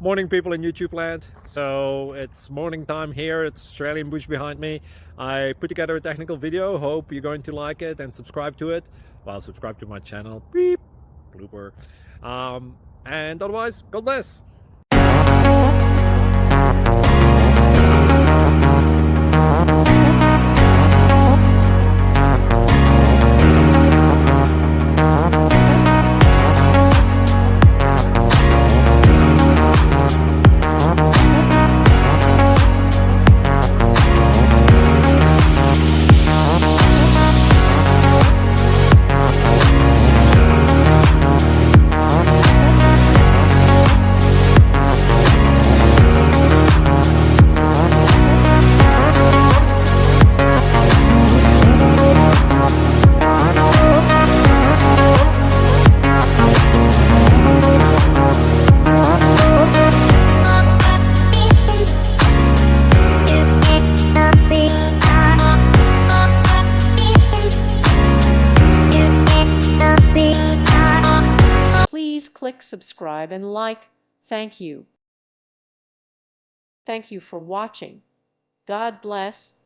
Morning, people in YouTube land. So it's morning time here. It's Australian bush behind me. I put together a technical video. Hope you're going to like it and subscribe to it. Well, subscribe to my channel. Beep. Blooper. And otherwise, God bless. Please click subscribe and like. Thank you. Thank you for watching. God bless.